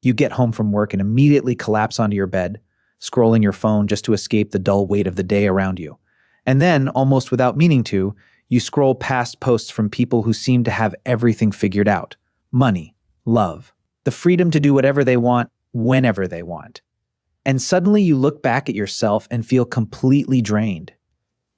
You get home from work and immediately collapse onto your bed, scrolling your phone just to escape the dull weight of the day around you. And then, almost without meaning to, you scroll past posts from people who seem to have everything figured out. Money, love, the freedom to do whatever they want, whenever they want. And suddenly you look back at yourself and feel completely drained.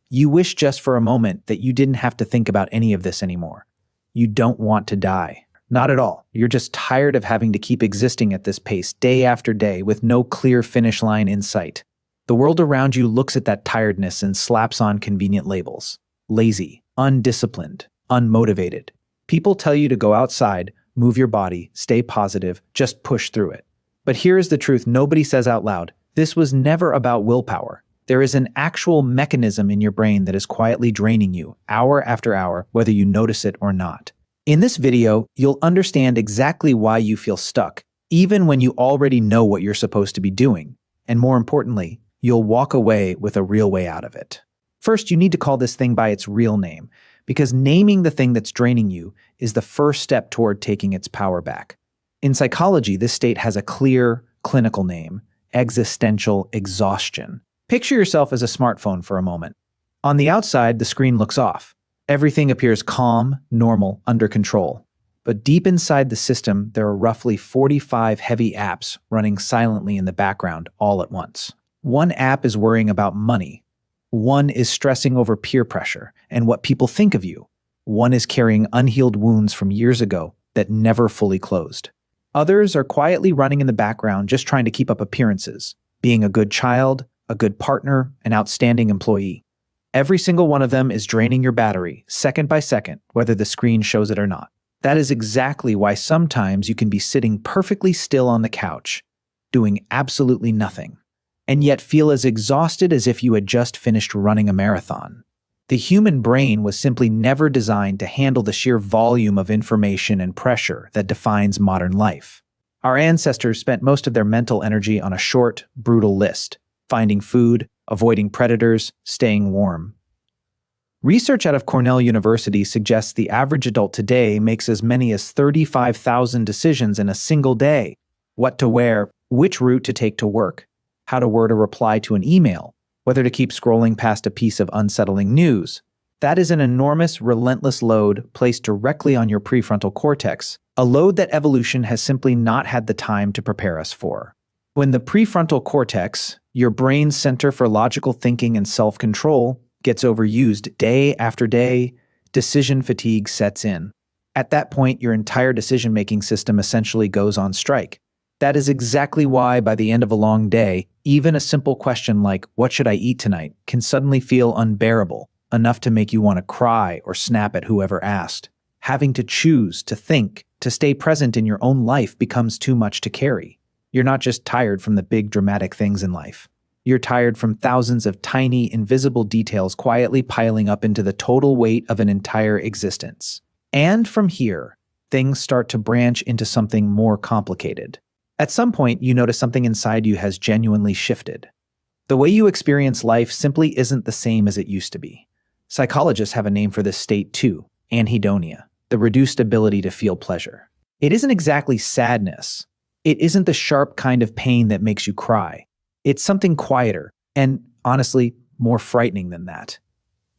You wish just for a moment that you didn't have to think about any of this anymore. You don't want to die. Not at all. You're just tired of having to keep existing at this pace day after day with no clear finish line in sight. The world around you looks at that tiredness and slaps on convenient labels. Lazy, undisciplined, unmotivated. People tell you to go outside, move your body, stay positive, just push through it. But here is the truth nobody says out loud. This was never about willpower. There is an actual mechanism in your brain that is quietly draining you, hour after hour, whether you notice it or not. In this video, you'll understand exactly why you feel stuck, even when you already know what you're supposed to be doing. And more importantly, you'll walk away with a real way out of it. First, you need to call this thing by its real name, because naming the thing that's draining you is the first step toward taking its power back. In psychology, this state has a clear, clinical name: existential exhaustion. Picture yourself as a smartphone for a moment. On the outside, the screen looks off. Everything appears calm, normal, under control. But deep inside the system, there are roughly 45 heavy apps running silently in the background all at once. One app is worrying about money. One is stressing over peer pressure and what people think of you. One is carrying unhealed wounds from years ago that never fully closed. Others are quietly running in the background just trying to keep up appearances, being a good child, a good partner, an outstanding employee. Every single one of them is draining your battery, second by second, whether the screen shows it or not. That is exactly why sometimes you can be sitting perfectly still on the couch, doing absolutely nothing, and yet feel as exhausted as if you had just finished running a marathon. The human brain was simply never designed to handle the sheer volume of information and pressure that defines modern life. Our ancestors spent most of their mental energy on a short, brutal list: finding food, avoiding predators, staying warm. Research out of Cornell University suggests the average adult today makes as many as 35,000 decisions in a single day: what to wear, which route to take to work, how to word a reply to an email, whether to keep scrolling past a piece of unsettling news. That is an enormous, relentless load placed directly on your prefrontal cortex, a load that evolution has simply not had the time to prepare us for. When the prefrontal cortex, your brain's center for logical thinking and self-control, gets overused day after day, decision fatigue sets in. At that point, your entire decision-making system essentially goes on strike. That is exactly why, by the end of a long day, even a simple question like, "What should I eat tonight?" can suddenly feel unbearable, enough to make you want to cry or snap at whoever asked. Having to choose, to think, to stay present in your own life becomes too much to carry. You're not just tired from the big dramatic things in life. You're tired from thousands of tiny, invisible details quietly piling up into the total weight of an entire existence. And from here, things start to branch into something more complicated. At some point, you notice something inside you has genuinely shifted. The way you experience life simply isn't the same as it used to be. Psychologists have a name for this state too: anhedonia, the reduced ability to feel pleasure. It isn't exactly sadness. It isn't the sharp kind of pain that makes you cry. It's something quieter and, honestly, more frightening than that.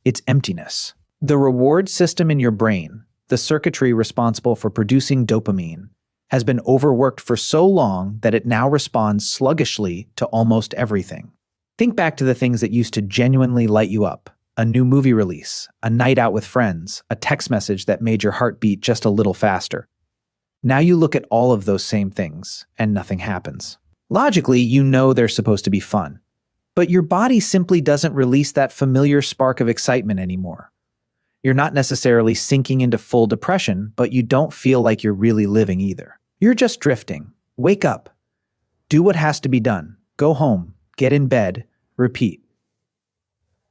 It's emptiness. The reward system in your brain, the circuitry responsible for producing dopamine, has been overworked for so long that it now responds sluggishly to almost everything. Think back to the things that used to genuinely light you up: a new movie release, a night out with friends, a text message that made your heart beat just a little faster. Now you look at all of those same things, and nothing happens. Logically, you know they're supposed to be fun, but your body simply doesn't release that familiar spark of excitement anymore. You're not necessarily sinking into full depression, but you don't feel like you're really living either. You're just drifting. Wake up. Do what has to be done. Go home. Get in bed. Repeat.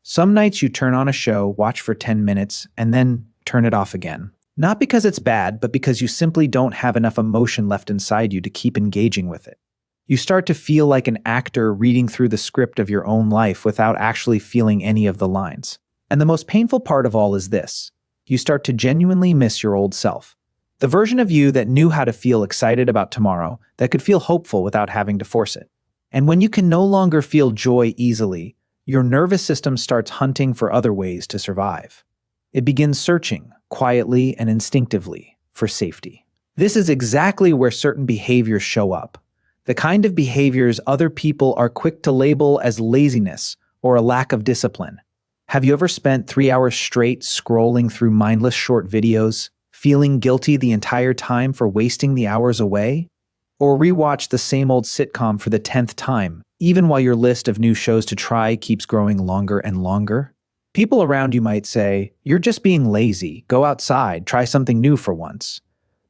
Some nights you turn on a show, watch for 10 minutes, and then turn it off again. Not because it's bad, but because you simply don't have enough emotion left inside you to keep engaging with it. You start to feel like an actor reading through the script of your own life without actually feeling any of the lines. And the most painful part of all is this: you start to genuinely miss your old self. The version of you that knew how to feel excited about tomorrow, that could feel hopeful without having to force it. And when you can no longer feel joy easily, your nervous system starts hunting for other ways to survive. It begins searching, quietly and instinctively, for safety. This is exactly where certain behaviors show up. The kind of behaviors other people are quick to label as laziness or a lack of discipline. Have you ever spent 3 hours straight scrolling through mindless short videos, feeling guilty the entire time for wasting the hours away? Or rewatch the same old sitcom for the 10th time, even while your list of new shows to try keeps growing longer and longer? People around you might say, "You're just being lazy. Go outside, try something new for once."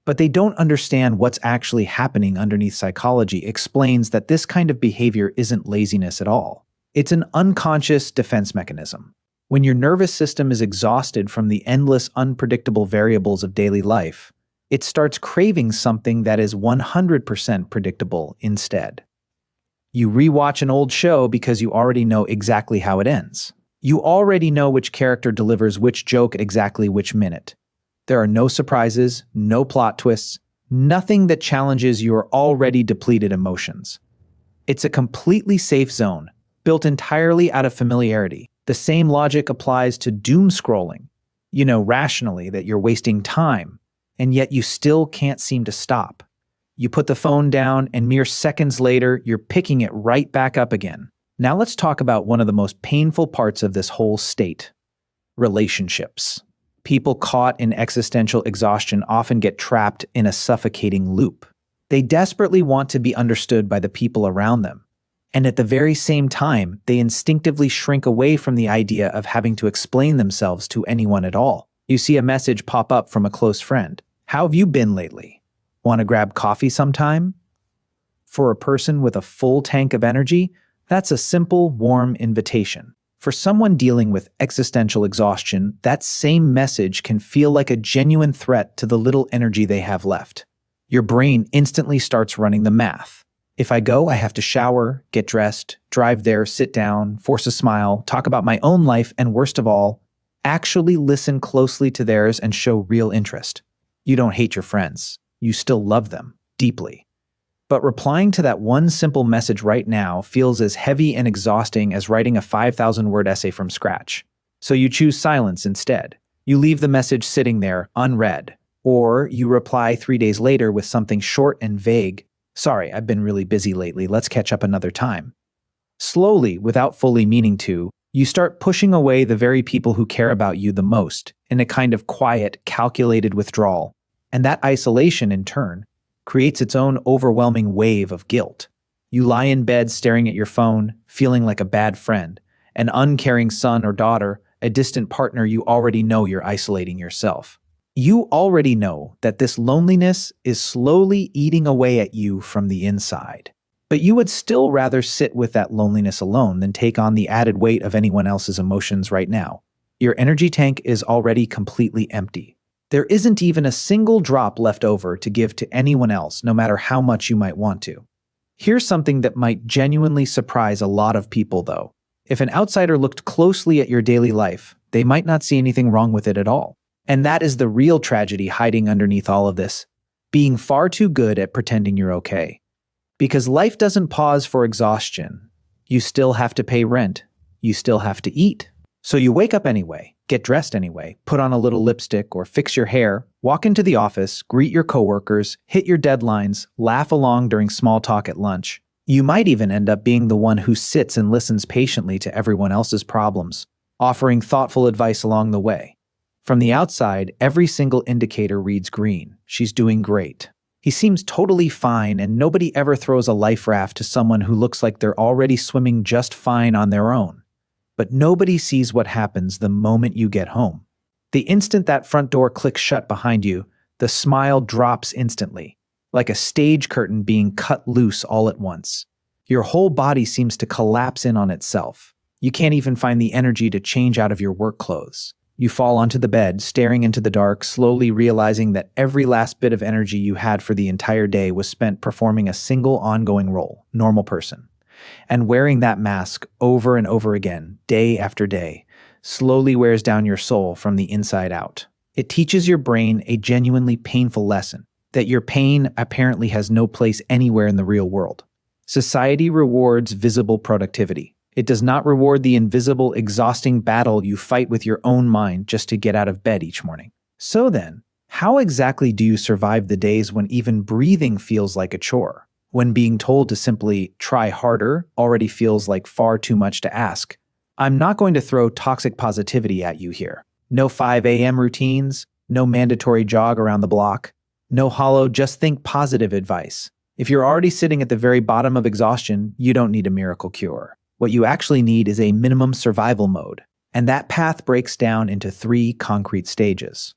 But they don't understand what's actually happening underneath. Psychology explains that this kind of behavior isn't laziness at all. It's an unconscious defense mechanism. When your nervous system is exhausted from the endless, unpredictable variables of daily life, it starts craving something that is 100% predictable instead. You rewatch an old show because you already know exactly how it ends. You already know which character delivers which joke at exactly which minute. There are no surprises, no plot twists, nothing that challenges your already depleted emotions. It's a completely safe zone, built entirely out of familiarity. The same logic applies to doom scrolling. You know rationally that you're wasting time, and yet you still can't seem to stop. You put the phone down, and mere seconds later, you're picking it right back up again. Now let's talk about one of the most painful parts of this whole state: relationships. People caught in existential exhaustion often get trapped in a suffocating loop. They desperately want to be understood by the people around them, and at the very same time, they instinctively shrink away from the idea of having to explain themselves to anyone at all. You see a message pop up from a close friend. "How have you been lately? Want to grab coffee sometime?" For a person with a full tank of energy, that's a simple, warm invitation. For someone dealing with existential exhaustion, that same message can feel like a genuine threat to the little energy they have left. Your brain instantly starts running the math. If I go, I have to shower, get dressed, drive there, sit down, force a smile, talk about my own life, and worst of all, actually listen closely to theirs and show real interest. You don't hate your friends. You still love them deeply. But replying to that one simple message right now feels as heavy and exhausting as writing a 5,000-word essay from scratch. So you choose silence instead. You leave the message sitting there, unread. Or you reply 3 days later with something short and vague. "Sorry, I've been really busy lately. Let's catch up another time." Slowly, without fully meaning to, you start pushing away the very people who care about you the most in a kind of quiet, calculated withdrawal. And that isolation, in turn, creates its own overwhelming wave of guilt. You lie in bed staring at your phone, feeling like a bad friend, an uncaring son or daughter, a distant partner. You already know you're isolating yourself. You already know that this loneliness is slowly eating away at you from the inside. But you would still rather sit with that loneliness alone than take on the added weight of anyone else's emotions right now. Your energy tank is already completely empty. There isn't even a single drop left over to give to anyone else, no matter how much you might want to. Here's something that might genuinely surprise a lot of people, though. If an outsider looked closely at your daily life, they might not see anything wrong with it at all. And that is the real tragedy hiding underneath all of this: being far too good at pretending you're okay. Because life doesn't pause for exhaustion. You still have to pay rent. You still have to eat. So you wake up anyway, get dressed anyway, put on a little lipstick or fix your hair, walk into the office, greet your coworkers, hit your deadlines, laugh along during small talk at lunch. You might even end up being the one who sits and listens patiently to everyone else's problems, offering thoughtful advice along the way. From the outside, every single indicator reads green. She's doing great. He seems totally fine, and nobody ever throws a life raft to someone who looks like they're already swimming just fine on their own. But nobody sees what happens the moment you get home. The instant that front door clicks shut behind you, the smile drops instantly, like a stage curtain being cut loose all at once. Your whole body seems to collapse in on itself. You can't even find the energy to change out of your work clothes. You fall onto the bed, staring into the dark, slowly realizing that every last bit of energy you had for the entire day was spent performing a single ongoing role, normal person. And wearing that mask over and over again, day after day, slowly wears down your soul from the inside out. It teaches your brain a genuinely painful lesson, that your pain apparently has no place anywhere in the real world. Society rewards visible productivity. It does not reward the invisible, exhausting battle you fight with your own mind just to get out of bed each morning. So then, how exactly do you survive the days when even breathing feels like a chore? When being told to simply try harder already feels like far too much to ask? I'm not going to throw toxic positivity at you here. No 5 a.m. routines, no mandatory jog around the block, no hollow just think positive advice. If you're already sitting at the very bottom of exhaustion, you don't need a miracle cure. What you actually need is a minimum survival mode, and that path breaks down into 3 concrete stages.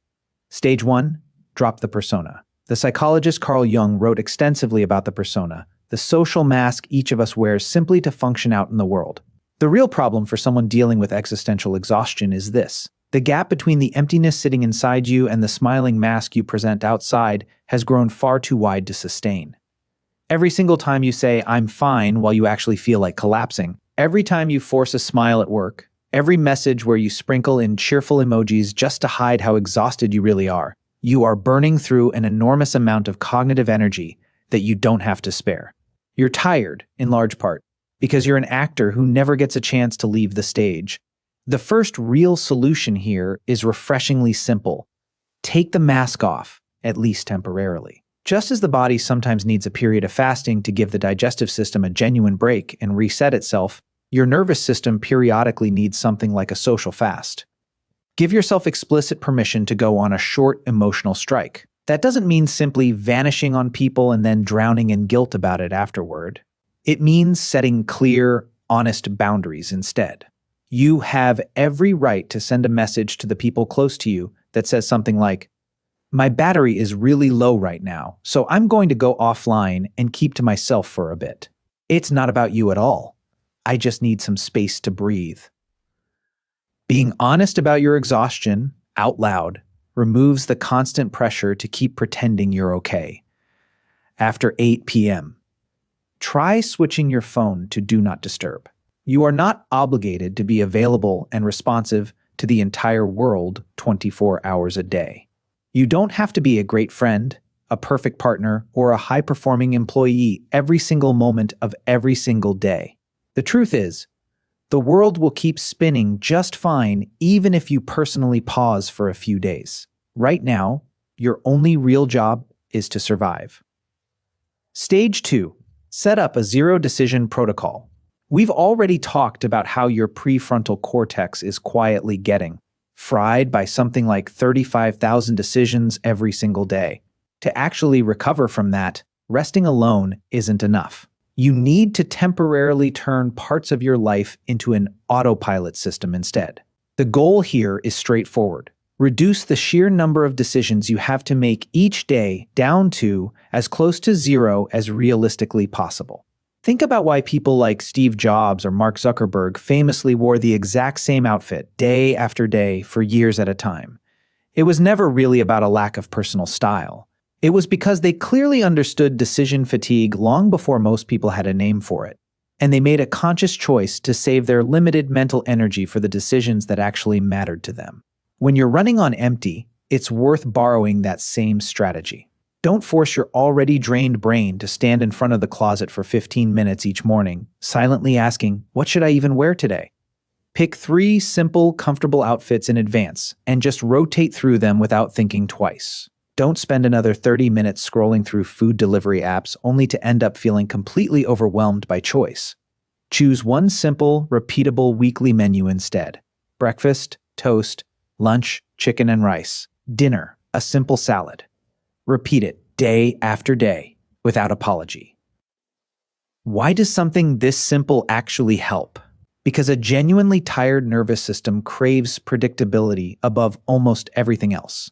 Stage 1, drop the persona. The psychologist Carl Jung wrote extensively about the persona, the social mask each of us wears simply to function out in the world. The real problem for someone dealing with existential exhaustion is this. The gap between the emptiness sitting inside you and the smiling mask you present outside has grown far too wide to sustain. Every single time you say, "I'm fine," while you actually feel like collapsing, every time you force a smile at work, every message where you sprinkle in cheerful emojis just to hide how exhausted you really are, you are burning through an enormous amount of cognitive energy that you don't have to spare. You're tired, in large part, because you're an actor who never gets a chance to leave the stage. The first real solution here is refreshingly simple. Take the mask off, at least temporarily. Just as the body sometimes needs a period of fasting to give the digestive system a genuine break and reset itself, your nervous system periodically needs something like a social fast. Give yourself explicit permission to go on a short emotional strike. That doesn't mean simply vanishing on people and then drowning in guilt about it afterward. It means setting clear, honest boundaries instead. You have every right to send a message to the people close to you that says something like, "My battery is really low right now, so I'm going to go offline and keep to myself for a bit. It's not about you at all. I just need some space to breathe." Being honest about your exhaustion, out loud, removes the constant pressure to keep pretending you're okay. After 8 p.m., try switching your phone to Do Not Disturb. You are not obligated to be available and responsive to the entire world 24 hours a day. You don't have to be a great friend, a perfect partner, or a high-performing employee every single moment of every single day. The truth is, the world will keep spinning just fine even if you personally pause for a few days. Right now, your only real job is to survive. Stage 2. Set up a zero-decision protocol. We've already talked about how your prefrontal cortex is quietly getting fried by something like 35,000 decisions every single day. To actually recover from that, resting alone isn't enough. You need to temporarily turn parts of your life into an autopilot system instead. The goal here is straightforward. Reduce the sheer number of decisions you have to make each day down to as close to 0 as realistically possible. Think about why people like Steve Jobs or Mark Zuckerberg famously wore the exact same outfit day after day for years at a time. It was never really about a lack of personal style. It was because they clearly understood decision fatigue long before most people had a name for it, and they made a conscious choice to save their limited mental energy for the decisions that actually mattered to them. When you're running on empty, it's worth borrowing that same strategy. Don't force your already drained brain to stand in front of the closet for 15 minutes each morning, silently asking, "What should I even wear today?" Pick 3 simple, comfortable outfits in advance and just rotate through them without thinking twice. Don't spend another 30 minutes scrolling through food delivery apps only to end up feeling completely overwhelmed by choice. Choose one simple, repeatable weekly menu instead. Breakfast, toast, lunch, chicken and rice. Dinner, a simple salad. Repeat it day after day without apology. Why does something this simple actually help? Because a genuinely tired nervous system craves predictability above almost everything else.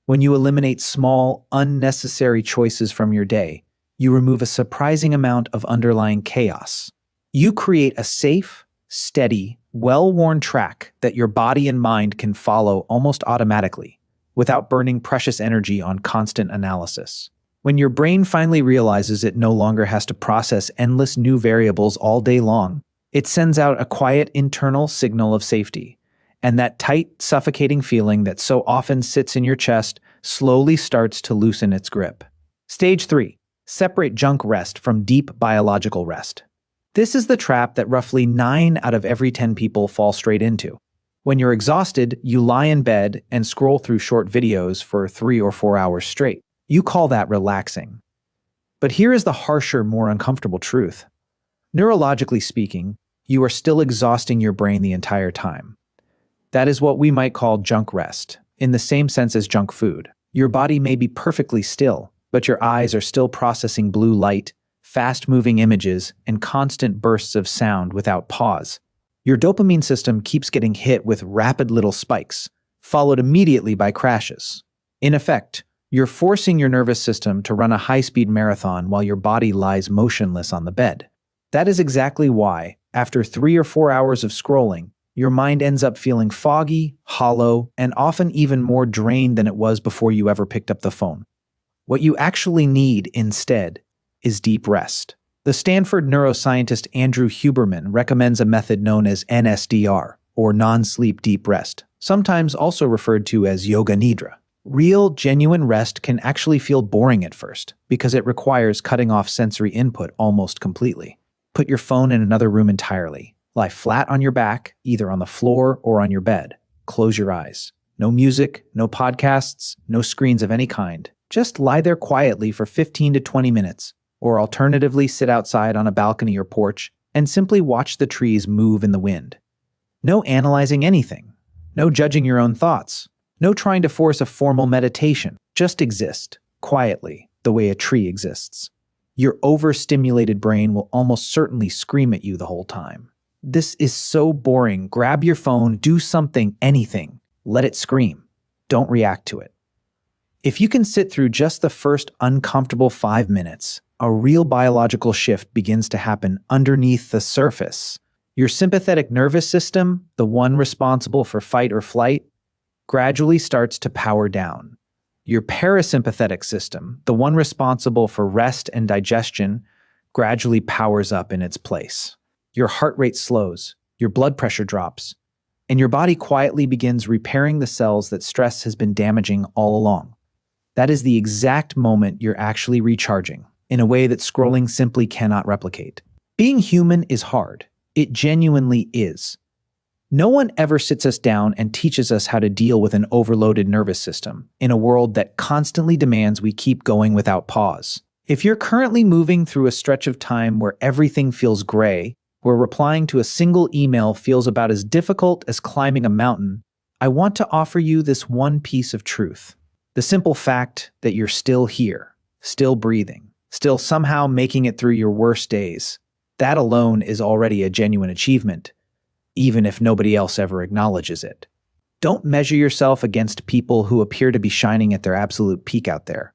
When you eliminate small, unnecessary choices from your day, you remove a surprising amount of underlying chaos. You create a safe, steady, well-worn track that your body and mind can follow almost automatically, without burning precious energy on constant analysis. When your brain finally realizes it no longer has to process endless new variables all day long, it sends out a quiet internal signal of safety. and that tight, suffocating feeling that so often sits in your chest slowly starts to loosen its grip. Stage 3. Separate junk rest from deep biological rest. This is the trap that roughly 9 out of every 10 people fall straight into. When you're exhausted, you lie in bed and scroll through short videos for 3 or 4 hours straight. You call that relaxing. But here is the harsher, more uncomfortable truth. Neurologically speaking, you are still exhausting your brain the entire time. That is what we might call junk rest, in the same sense as junk food. Your body may be perfectly still, but your eyes are still processing blue light, fast-moving images, and constant bursts of sound without pause. Your dopamine system keeps getting hit with rapid little spikes, followed immediately by crashes. In effect, you're forcing your nervous system to run a high-speed marathon while your body lies motionless on the bed. That is exactly why, after 3 or 4 hours of scrolling, your mind ends up feeling foggy, hollow, and often even more drained than it was before you ever picked up the phone. What you actually need instead is deep rest. The Stanford neuroscientist Andrew Huberman recommends a method known as NSDR, or non-sleep deep rest, sometimes also referred to as yoga nidra. Real, genuine rest can actually feel boring at first because it requires cutting off sensory input almost completely. Put your phone in another room entirely. Lie flat on your back, either on the floor or on your bed. Close your eyes. No music, no podcasts, no screens of any kind. Just lie there quietly for 15 to 20 minutes, or alternatively sit outside on a balcony or porch and simply watch the trees move in the wind. No analyzing anything. No judging your own thoughts. No trying to force a formal meditation. Just exist, quietly, the way a tree exists. Your overstimulated brain will almost certainly scream at you the whole time. This is so boring. Grab your phone, do something, anything. Let it scream. Don't react to it. If you can sit through just the first uncomfortable 5 minutes, a real biological shift begins to happen underneath the surface. Your sympathetic nervous system, the one responsible for fight or flight, gradually starts to power down. Your parasympathetic system, the one responsible for rest and digestion, gradually powers up in its place. Your heart rate slows, your blood pressure drops, and your body quietly begins repairing the cells that stress has been damaging all along. That is the exact moment you're actually recharging, in a way that scrolling simply cannot replicate. Being human is hard. It genuinely is. No one ever sits us down and teaches us how to deal with an overloaded nervous system in a world that constantly demands we keep going without pause. If you're currently moving through a stretch of time where everything feels gray, where replying to a single email feels about as difficult as climbing a mountain, I want to offer you this one piece of truth. The simple fact that you're still here, still breathing, still somehow making it through your worst days. That alone is already a genuine achievement, even if nobody else ever acknowledges it. Don't measure yourself against people who appear to be shining at their absolute peak out there.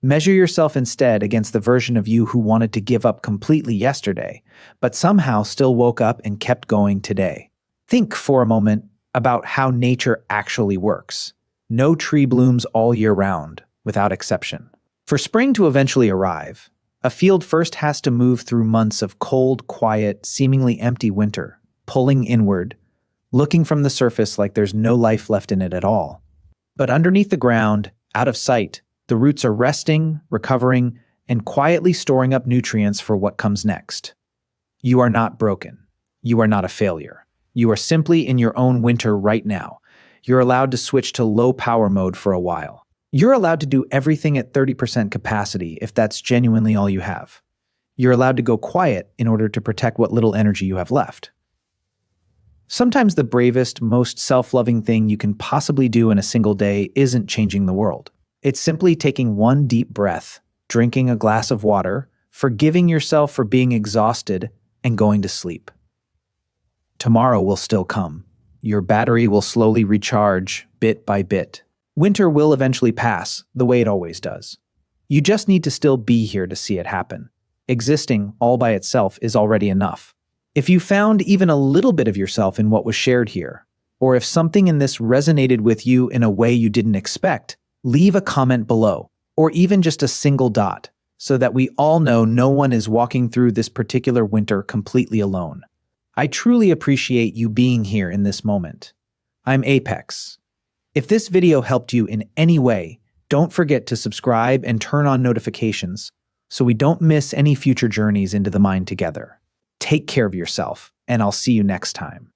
Measure yourself instead against the version of you who wanted to give up completely yesterday, but somehow still woke up and kept going today. Think for a moment about how nature actually works. No tree blooms all year round, without exception. For spring to eventually arrive, a field first has to move through months of cold, quiet, seemingly empty winter, pulling inward, looking from the surface like there's no life left in it at all. But underneath the ground, out of sight, the roots are resting, recovering, and quietly storing up nutrients for what comes next. You are not broken. You are not a failure. You are simply in your own winter right now. You're allowed to switch to low power mode for a while. You're allowed to do everything at 30% capacity if that's genuinely all you have. You're allowed to go quiet in order to protect what little energy you have left. Sometimes the bravest, most self-loving thing you can possibly do in a single day isn't changing the world. It's simply taking one deep breath, drinking a glass of water, forgiving yourself for being exhausted, and going to sleep. Tomorrow will still come. Your battery will slowly recharge, bit by bit. Winter will eventually pass, the way it always does. You just need to still be here to see it happen. Existing all by itself is already enough. If you found even a little bit of yourself in what was shared here, or if something in this resonated with you in a way you didn't expect, leave a comment below, or even just a single dot, so that we all know no one is walking through this particular winter completely alone. I truly appreciate you being here in this moment. I'm Apex. If this video helped you in any way, don't forget to subscribe and turn on notifications so we don't miss any future journeys into the mind together. Take care of yourself, and I'll see you next time.